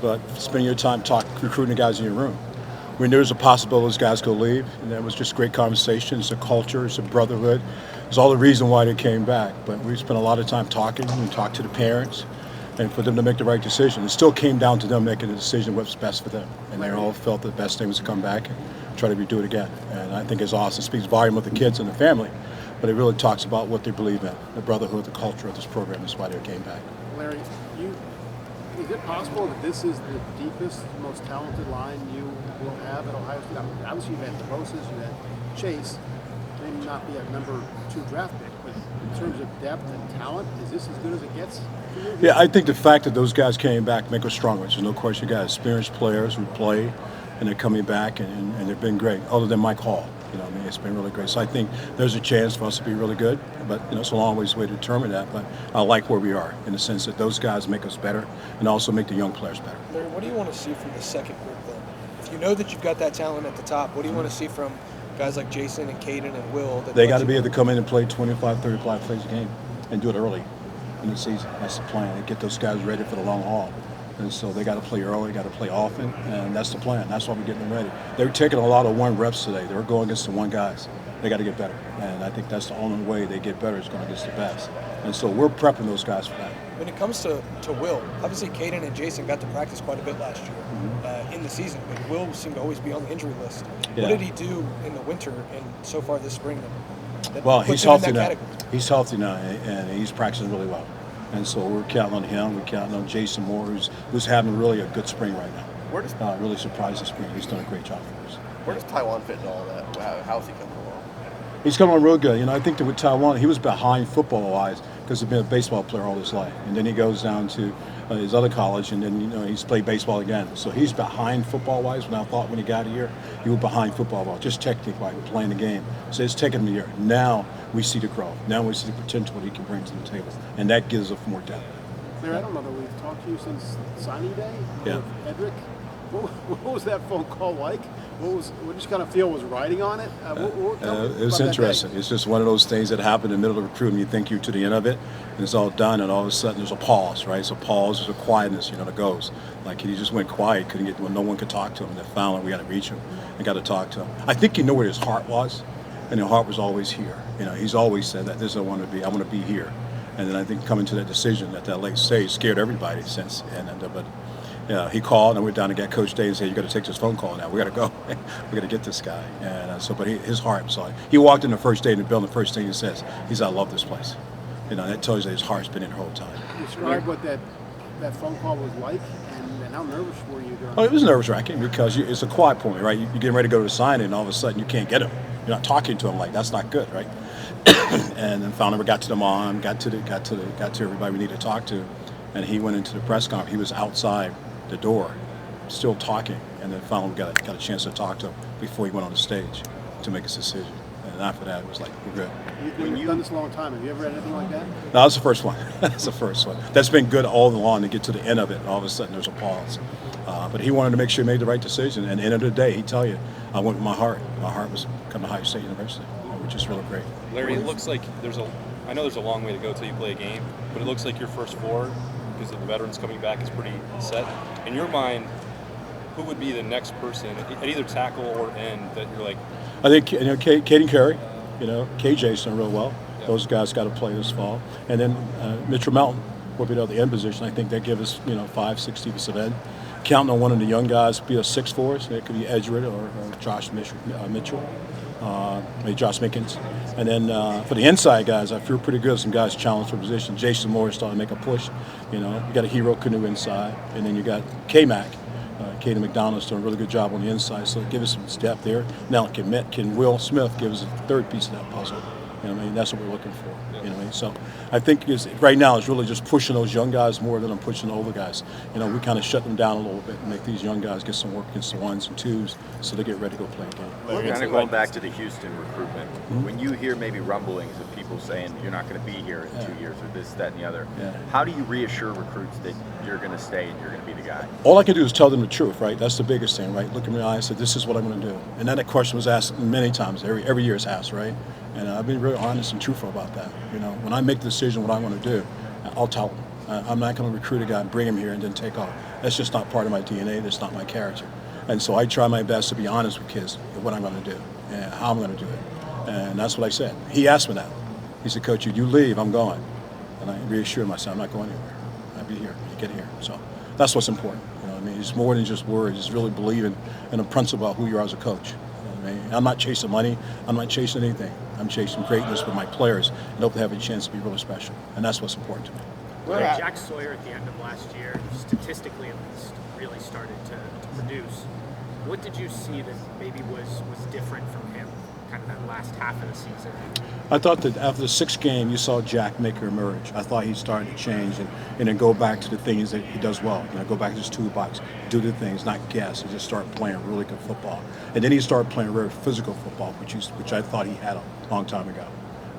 but spending your time recruiting the guys in your room. We knew there was a possibility those guys could leave, and that was just great conversation. It's a culture, it's a brotherhood. It's all the reason why they came back. But we spent a lot of time talking and talked to the parents and for them to make the right decision. It still came down to them making a decision what's best for them. And they all felt the best thing was to come back and try to redo it again. And I think it's awesome. It speaks volume with the kids and the family, but it really talks about what they believe in, the brotherhood, the culture of this program. That's why they came back. Larry, is it possible that this is the deepest, most talented line you will have at Ohio State? I mean, obviously, you've had DeRosas, you've had Chase. Maybe not be a number 2 draft pick, but in terms of depth and talent, is this as good as it gets for you? Yeah, I think the fact that those guys came back make us stronger. There's no question. You got experienced players who play, and they're coming back, and they've been great. Other than Mike Hall, I mean, it's been really great. So I think there's a chance for us to be really good, but it's a long ways away to determine that. But I like where we are in the sense that those guys make us better, and also make the young players better. Larry, what do you want to see from the second group then? If you know that you've got that talent at the top, what do you want to see from guys like Jason and Kayden and Will? They got to be able to come in and play 25, 35 plays a game and do it early in the season. That's the plan. And get those guys ready for the long haul. And so they got to play early, got to play often, and that's the plan. That's why we're getting them ready. They were taking a lot of 1 reps today. They were going against the 1 guys. They got to get better. And I think that's the only way they get better is going against the best. And so we're prepping those guys for that. When it comes to Will, obviously Kayden and Jason got to practice quite a bit last year in the season, but Will seemed to always be on the injury list. Yeah. What did he do in the winter and so far this spring? Well, he's healthy now. He's healthy now, and he's practicing really well. And so we're counting on him. We're counting on Jason Moore, who's having really a good spring right now. Where does really surprised this spring. He's done a great job for us. Where does Taiwan fit in all that? How's he coming along? He's coming on real good. I think that with Taiwan, he was behind football-wise because he's been a baseball player all his life. And then he goes down to his other college, and then he's played baseball again. So he's behind football-wise. When I thought when he got here, he was behind football-wise, just technique-wise, playing the game. So it's taken him a year. Now we see the growth. Now we see the potential what he can bring to the table, and that gives us more depth. Larry, I don't know that we've talked to you since signing day. Yeah. Edrick, what was that phone call like? What did you kind of feel was riding on it? It was interesting. It's just one of those things that happen in the middle of recruiting. You think you're to the end of it, and it's all done, and all of a sudden there's a pause, right? So pause, there's a quietness, that goes. Like he just went quiet, couldn't get, no one could talk to him. And then finally we got to reach him and got to talk to him. I think he knew where his heart was, and his heart was always here. He's always said that this is where I want to be. I want to be here. And then I think coming to that decision at that late stage scared everybody since. But he called, and we went down and got Coach Day and said, "You got to take this phone call now. We got to go. We got to get this guy." And but his heart. So he walked in the first day in the building. The first thing he says, "I love this place." That tells you that his heart's been in the whole time. Describe what that phone call was like, and how nervous were you during? Oh, it was nerve-wracking because it's a quiet point, right? You're getting ready to go to the signing, and all of a sudden you can't get him. You're not talking to him like that's not good, right? And then finally we got to the mom, got to everybody we needed to talk to, and he went into the press conference. He was outside the door, still talking, and then finally we got a chance to talk to him before he went on the stage to make his decision. And after that, it was like, we're good. You've done this a long time. Have you ever had anything like that? No, that's the first one. That's the first one. That's been good all along to get to the end of it, and all of a sudden there's a pause. But he wanted to make sure he made the right decision. And at the end of the day, he'd tell you, I went with my heart. My heart was coming to Ohio State University, which is really great. Larry, it looks like I know there's a long way to go till you play a game, but it looks like your first 4, because of the veterans coming back, is pretty set. In your mind, who would be the next person at either tackle or end that you're like? I think Kayden Carey, KJ's done real well. Yep. Those guys got to play this fall, and then Mitchell Melton will be the end position. I think that gives us 5-6 defensive end. Counting on one of the young guys be a 6 for us. It could be Edrick or Josh Mitchell, maybe Josh Mickens. And then for the inside guys, I feel pretty good. Some guys challenged for position. Jason Moore is starting to make a push. You got a hero canoe inside, and then you got K-Mac. Kayden McDonald's doing a really good job on the inside, so give us some depth there. Now can Will Smith give us a third piece of that puzzle? That's what we're looking for. So I think right now it's really just pushing those young guys more than I'm pushing the older guys. We kind of shut them down a little bit and make these young guys get some work against the 1s and 2s so they get ready to go play a game. Kind of going back to the Houston recruitment, when you hear maybe rumblings of people saying you're not going to be here in 2 years or this, that, and the other, how do you reassure recruits that you're going to stay and you're going to be the guy? All I can do is tell them the truth, right? That's the biggest thing, right? Look in my eyes and say, this is what I'm going to do. And then that question was asked many times. Every year it's asked, right? And I've been really honest and truthful about that. When I make the decision what I want to do, I'll tell them. I'm not going to recruit a guy and bring him here and then take off. That's just not part of my DNA. That's not my character. And so I try my best to be honest with kids what I'm going to do and how I'm going to do it. And that's what I said. He asked me that. He said, Coach, you leave, I'm going. And I reassured myself, I'm not going anywhere. I'll be here. You get here. So that's what's important. You know what I mean? It's more than just words. It's really believing in a principle of who you are as a coach. You know what I mean? I'm not chasing money. I'm not chasing anything. I'm chasing greatness with my players and hope they have a chance to be really special. And that's what's important to me. Jack Sawyer at the end of last year, statistically at least, really started to produce. What did you see that maybe was different from him, kind of that last half of the season? I thought that after the sixth game, you saw Jack make her emerge. I thought he started to change and then go back to the things that he does well. You know, go back to his toolbox, do the things, not guess, and just start playing really good football. And then he started playing very physical football, which I thought he had a long time ago.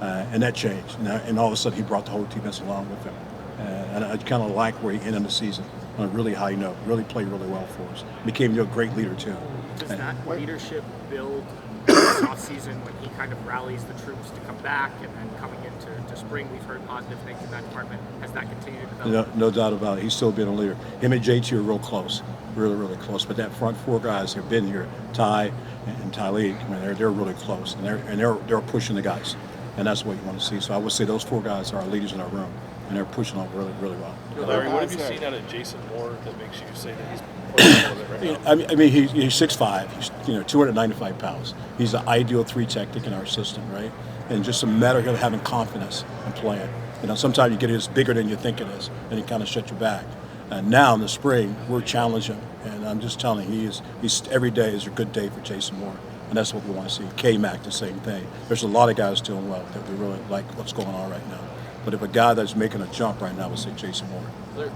And that changed. And all of a sudden, he brought the whole defense along with him. And I kind of like where he ended the season on a really high note. Really played really well for us. Became a great leader, too. Does that leadership build this offseason when he kind of rallies the troops to come back, and then coming into spring, we've heard positive things in that department. Has that continued to develop? No doubt about it. He's still been a leader. Him and JT are real close, really close. But that front four guys have been here, Ty and Tylee, I mean, they're really close, and they're pushing the guys, and that's what you want to see. So I would say those four guys are our leaders in our room, and they're pushing on really well. Larry, what have you seen out of Jason Moore that makes you say that he's pushing a little bit right now? I mean, he's 6'5", he's 295 pounds. He's the ideal three technique in our system, right? And just a matter of having confidence and playing. You know, sometimes you get it bigger than you think it is, and he kind of shuts you back. And now in the spring, we're challenging him, and I'm just telling you, he's every day is a good day for Jason Moore, and that's what we want to see. K-Mac, the same thing. There's a lot of guys doing well that we really like what's going on right now. But if a guy that's making a jump right now, I would say Jason Moore.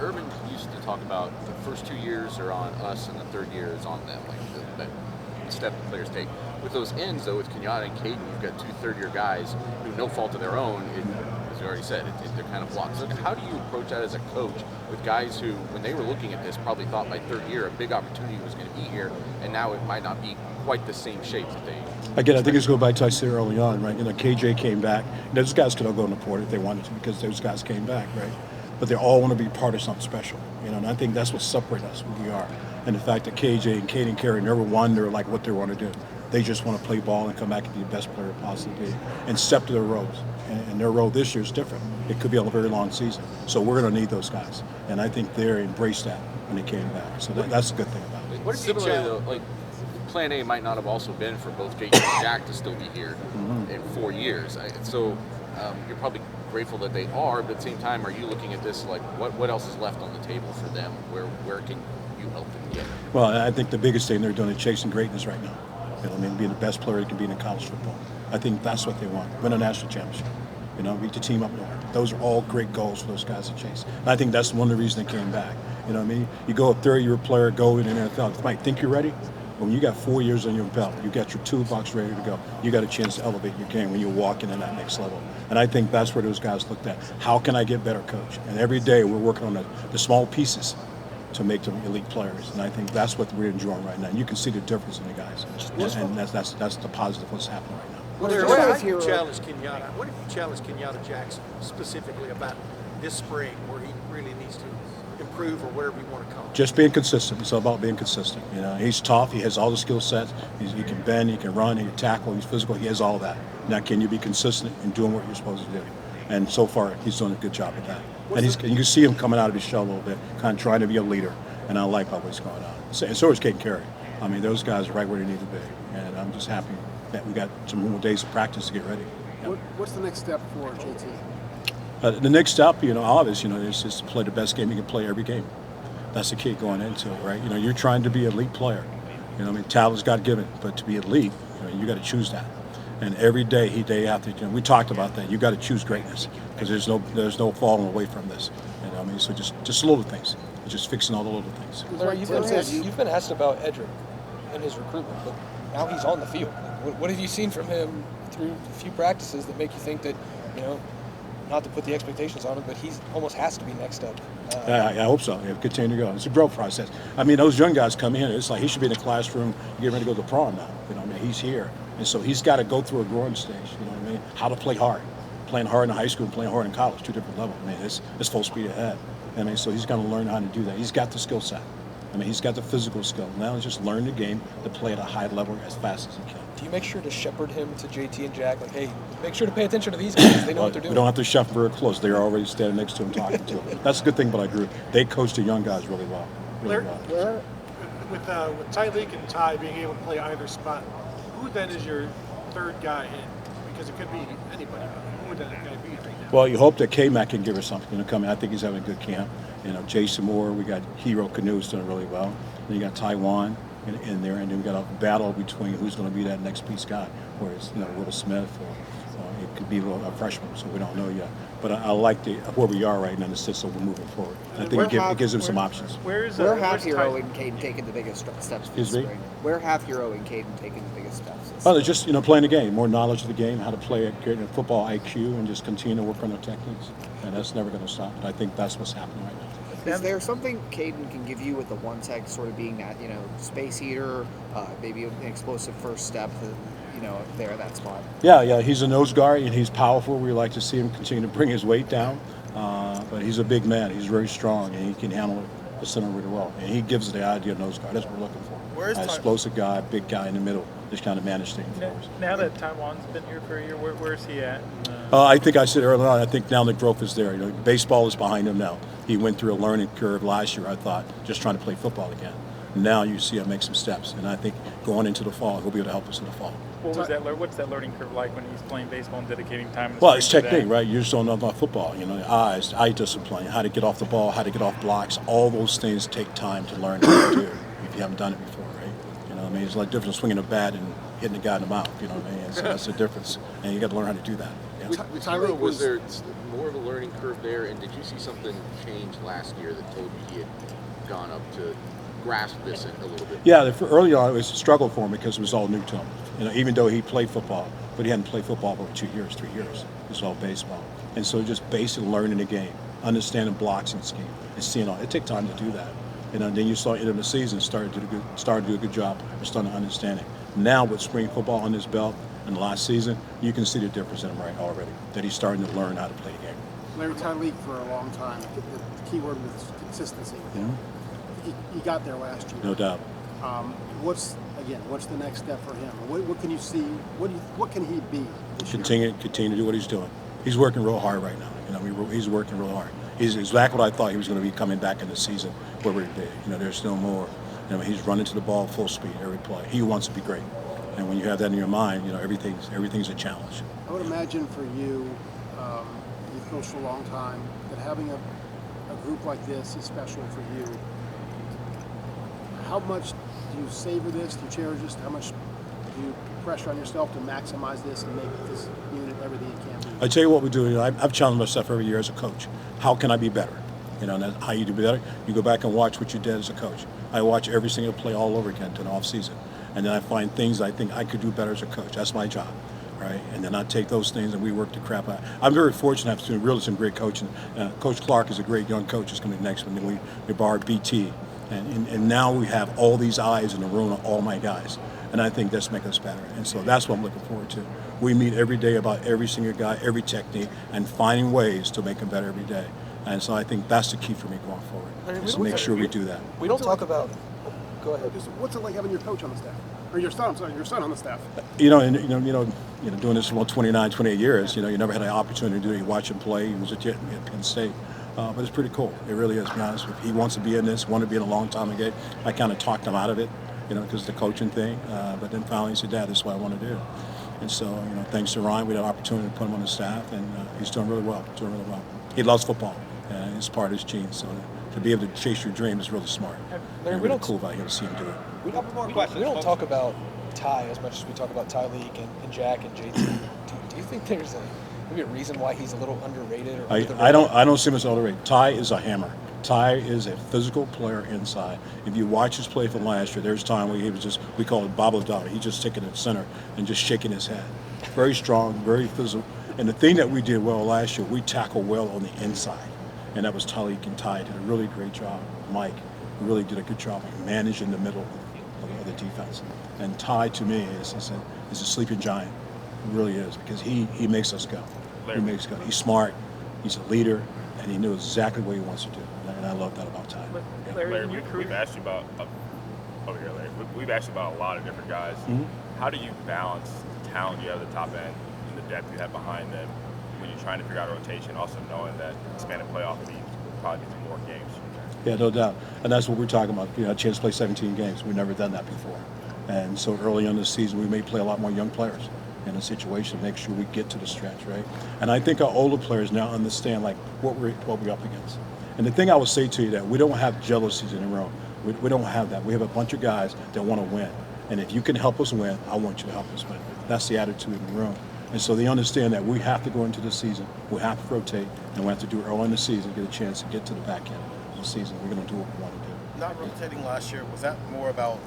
Urban used to talk about the first 2 years are on us and the third year is on them, like the step the players take. With those ends, though, with Kenyatta and Kayden, you've got two third-year guys who, no fault of their own, as you already said, they're kind of blocked. So how do you approach that as a coach with guys who, when they were looking at this, probably thought by third year a big opportunity was going to be here, and now it might not be quite the same shape that they... Again, I think it's going back to I said early on, right? You know, KJ came back. Those guys could all go in the port if they wanted to because those guys came back, right? But they all want to be part of something special, you know, and I think that's what separates us, who we are. And the fact that KJ and Kayden Carey never wonder like what they want to do. They just want to play ball and come back and be the best player possibly be and step to their roles. And their role this year is different. It could be a very long season. So we're going to need those guys. And I think they embraced that when they came back. So that's a good thing about it. What similarly, though, like, Plan A might not have also been for both Jason and Jack to still be here in 4 years. So you're probably grateful that they are, but at the same time, are you looking at this like what else is left on the table for them? Where can you help them get? Well, I think the biggest thing they're doing is chasing greatness right now. You know, I mean, being the best player they can be in college football. I think that's what they want. Win a national championship. You know, beat the team up north. Those are all great goals for those guys to chase. And I think that's one of the reasons they came back. You know what I mean? You go a third-year player, go in the NFL. You might think you're ready. When you got 4 years on your belt, you got your toolbox ready to go. You got a chance to elevate your game when you walk into that next level. And I think that's where those guys looked at. How can I get better, coach? And every day we're working on the small pieces to make them elite players. And I think that's what we're enjoying right now. And you can see the difference in the guys. And that's the positive what's happening right now. What have you challenged Kenyatta? What have you challenged Kenyatta Jackson specifically about this spring where he really needs to improve or wherever you want to come? Just being consistent. It's all about being consistent. You know, he's tough. He has all the skill sets. He can bend. He can run. He can tackle. He's physical. He has all that. Now, can you be consistent in doing what you're supposed to do? And so far, he's doing a good job at that. And you can see him coming out of his shell a little bit, kind of trying to be a leader. And I like what's going on. And so is Kayden Carey. I mean, those guys are right where they need to be. And I'm just happy that we got some more days of practice to get ready. Yeah. What's the next step for JT? The next step, obvious, is just to play the best game you can play every game. That's the key going into it, right? You're trying to be an elite player. Talent's God-given, but to be elite, you got to choose that. And every day, day after, we talked about that. You got to choose greatness because there's no falling away from this. So just little things, just fixing all the little things. Larry, you've been asked about Edrick and his recruitment, but now he's on the field. What have you seen from him through a few practices that make you think that, not to put the expectations on him, but he almost has to be next up? I hope so. Yeah, continue to go. It's a growth process. those young guys come in, it's like he should be in the classroom getting ready to go to prom now. He's here. And so he's got to go through a growing stage, How to play hard. Playing hard in high school and playing hard in college, two different levels. It's full speed ahead. I mean, so he's going to learn how to do that. He's got the skill set. I mean, he's got the physical skill. Now he's just learn the game to play at a high level as fast as he can. Do you make sure to shepherd him to JT and Jack? Like, hey, make sure to pay attention to these guys. They know what they're doing. We don't have to shove very close. They're already standing next to him talking to him. That's a good thing about our group. They coach the young guys really well. Really well. With Tyleek and Ty being able to play either spot, who then is your third guy in? Because it could be anybody. Who would that guy be right now? Well, you hope that K-Mac can give us something to come in. I think he's having a good camp. You know, Jason Moore, we got Hero Canoe's doing really well. Then you got Taiwan in there, and then we got a battle between who's going to be that next piece guy. Whereas, you know, Will Smith, or it could be a freshman, so we don't know yet. But I like where we are right now in the system. We're moving forward. And I think it gives him some options. Where have Hero and Kayden taken the biggest steps this spring? Where have Hero and Kayden taken the biggest steps? Well, they're just, playing the game, more knowledge of the game, how to play it, getting a football IQ, and just continue to work on their techniques. And that's never going to stop. And I think that's what's happening right now. Is there something Kayden can give you with the one tech sort of being that, space heater, maybe an explosive first step, there at that spot? Yeah, he's a nose guard and he's powerful. We like to see him continue to bring his weight down, but he's a big man. He's very strong and he can handle the center really well. And he gives the idea of nose guard. That's what we're looking for. An explosive guy, big guy in the middle, just kind of manage things for us. Now that Taiwan's been here for a year, where's he at? I think I said earlier on, I think now the growth is there. Baseball is behind him now. He went through a learning curve last year, I thought, just trying to play football again. Now you see him make some steps, and I think going into the fall, he'll be able to help us in the fall. What's that learning curve like when he's playing baseball and dedicating time? Well, it's technique, right? You just don't know about football. Eyes, eye discipline, how to get off the ball, how to get off blocks. All those things take time to learn how to do if you haven't done it before, right? It's like different swinging a bat and hitting a guy in the mouth. You know what I mean? So that's the difference, and you got to learn how to do that. Yeah. With Hero, was there more of a learning curve there, and did you see something change last year that told you he had gone up to grasp this a little bit? Yeah, early on it was a struggle for him because it was all new to him. Even though he played football, but he hadn't played football for 2 years, 3 years. It was all baseball, and so just basically learning the game, understanding blocks and scheme, and seeing all. It takes time to do that. Then you start into the season, started to do a good job of starting to understand it. Now with spring football on his belt and the last season, you can see the difference in him right already. That he's starting to learn how to play the game. Larry Tyleek for a long time. The key word was consistency. Mm-hmm. He got there last year. No doubt. What's the next step for him? What can you see? What can he be this year? Continue to do what he's doing. He's working real hard right now. He's working real hard. He's exactly what I thought he was going to be coming back in the season where we'd be. There's no more. He's running to the ball full speed every play. He wants to be great. And when you have that in your mind, everything's a challenge. I would imagine for you, you've coached for a long time, that having a group like this is special for you. How much do you savor this? Do you cherish this? How much do you pressure on yourself to maximize this and make this unit everything it can be? I tell you what we do. I've challenged myself every year as a coach. How can I be better? And that's how you do better. You go back and watch what you did as a coach. I watch every single play all over again to an off season, and then I find things I think I could do better as a coach. That's my job, right? And then I take those things and we work the crap out. I'm very fortunate to have really some great coaching. Coach Clark is a great young coach. Is coming next one. Then we borrowed BT, and now we have all these eyes in the room of all my guys. And I think that's making us better. And so that's what I'm looking forward to. We meet every day about every single guy, every technique, and finding ways to make them better every day. And so I think that's the key for me going forward, is to make sure we do that. We don't talk about. Go ahead. What's it like having your coach on the staff, or your son on the staff? Doing this for 29, 28 years. You never had an opportunity to do it. You watch him play. He was at Penn State. But it's pretty cool. It really is, to be honest with you. He wants to be in this, wanted to be in a long time ago. I kind of talked him out of it, because of the coaching thing. But then finally he said, Dad, this is what I want to do. And so, thanks to Ryan, we had an opportunity to put him on the staff, and he's doing really well. He loves football, and it's part of his genes. So to be able to chase your dream is really smart. Larry, and really cool about him to see him do it. We don't talk about Ty as much as we talk about Tyleek and Jack and JT. Do you think there's maybe a reason why he's a little underrated? Or I don't see him as underrated. Ty is a hammer. Ty is a physical player inside. If you watch his play from last year, there's a time where he was just, we call it bobble dog. He's just sticking at center and just shaking his head. Very strong, very physical. And the thing that we did well last year, we tackled well on the inside. And that was Tyleek, and Ty did a really great job. Mike really did a good job of managing the middle of the defense. And Ty, to me, is a sleeping giant. He really is, because he makes us go. He makes us go. He's smart, he's a leader, and he knows exactly what he wants to do. and I love that about Ty. Yeah. Larry, we've asked you about over here, Larry. We've asked you about a lot of different guys. How do you balance the talent you have at the top end and the depth you have behind them when you're trying to figure out a rotation, also knowing that expanded playoff league will probably be 2 more games? Yeah, no doubt. And that's what we're talking about. You know, a chance to play 17 games. We've never done that before. And so early in the season, we may play a lot more young players in a situation to make sure we get to the stretch, right? And I think our older players now understand like what we're up against. And the thing I would say to you that we don't have jealousies in the room. We don't have that. We have a bunch of guys that want to win. And if you can help us win, I want you to help us win. That's the attitude in the room. And so they understand that we have to go into the season, we have to rotate, and we have to do it early in the season, get a chance to get to the back end of the season. We're going to do what we want to do. Not rotating last year, was that more about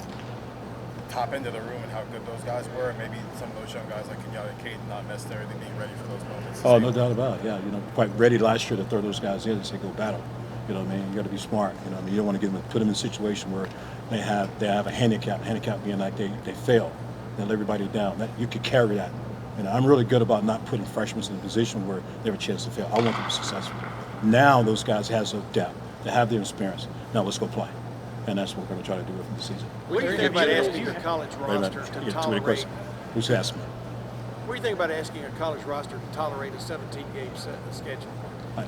top end of the room and how good those guys were, and maybe some of those young guys like Kenyatta and Kayden not necessarily being ready for those moments? Oh, no doubt about it. Yeah, you know, quite ready last year to throw those guys in and say go battle. You know what I mean? You got to be smart. You know what I mean? You don't want to put them in a situation where they have a handicap. Handicap being like they fail, they let everybody down. That you could carry that. You know, I'm really good about not putting freshmen in a position where they have a chance to fail. I want them to be successful. Now those guys have some depth. They have their experience. Now let's go play. And that's what we're going to try to do with the season. What do you think about asking a college roster to tolerate? Who's asking me? What do you think about asking a college roster to tolerate a 17-game schedule?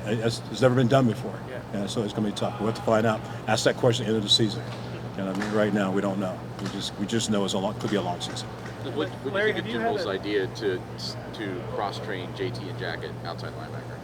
It's never been done before. Yeah. And so it's going to be tough. We'll have to find out. Ask that question at the end of the season. And I mean, right now we don't know. We just know could be a long season. What do you think of Jimbo's idea to cross-train JT and Jack at outside linebacker?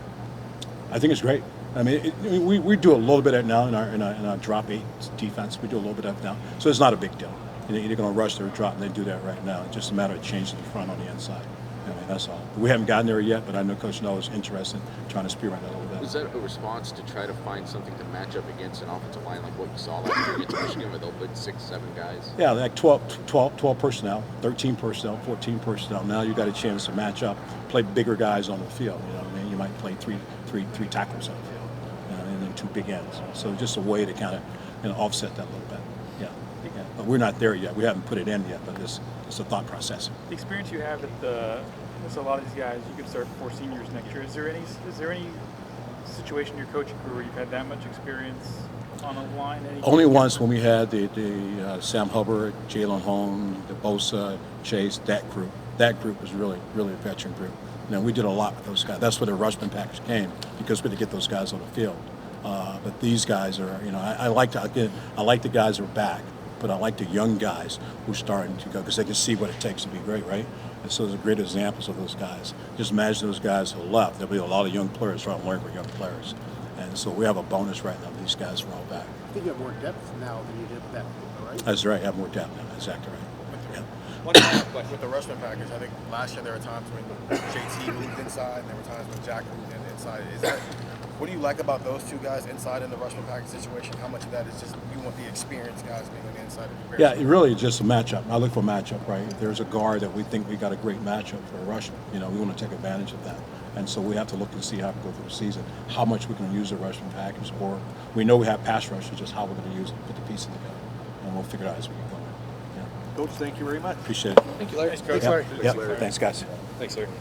I think it's great. I mean, we do a little bit of it now in our drop 8 defense. We do a little bit of it now. So it's not a big deal. You're either going to rush or drop, and they do that right now. It's just a matter of changing the front on the inside. I mean, that's all. We haven't gotten there yet, but I know Coach Noah is interested in trying to spearhead that a little bit. Was that a response to try to find something to match up against an offensive line like what you saw last year against Michigan, where they'll put 6, 7 guys? Yeah, like 12 personnel, 13 personnel, 14 personnel. Now you got a chance to match up, play bigger guys on the field. You know what I mean? You might play three tackles on the field, and then 2 big ends. So just a way to kind of offset that a little bit. Yeah. But we're not there yet. We haven't put it in yet, but it's a thought process. The experience you have with a lot of these guys, you could start 4 seniors next year. Is there any situation in your coaching career where you've had that much experience on a line? Only once when we had the Sam Hubbard, Jalen Holm, the Bosa, Chase, that group. That group was really a veteran group. Now we did a lot with those guys. That's where the Rushmen package came, because we had to get those guys on the field. But these guys are, I like the guys who are back, but I like the young guys who are starting to go because they can see what it takes to be great, right? And so there's great examples of those guys. Just imagine those guys who left. There'll be a lot of young players trying to learn with young players. And so we have a bonus right now. These guys are all back. I think you have more depth now than you did with that group, right? That's right. You have more depth now. Exactly right. With the Rushman package, I think last year there were times when JT moved inside, and there were times when Jack moved inside. What do you like about those 2 guys inside in the Rushman package situation? How much of that is just you want the experienced guys being on the inside? Yeah, it really is just a matchup. I look for a matchup, right? If there's a guard that we think we got a great matchup for a Rushman, we want to take advantage of that. And so we have to look and see how we go through the season, how much we can use the Rushman package, or we know we have pass rushers, just how we're going to use it, put the pieces together, and we'll figure it out as we go. Coach, thank you very much. Appreciate it. Thank you, Larry. Thanks, Coach. Thanks, Larry. Thanks, guys. Thanks, Larry.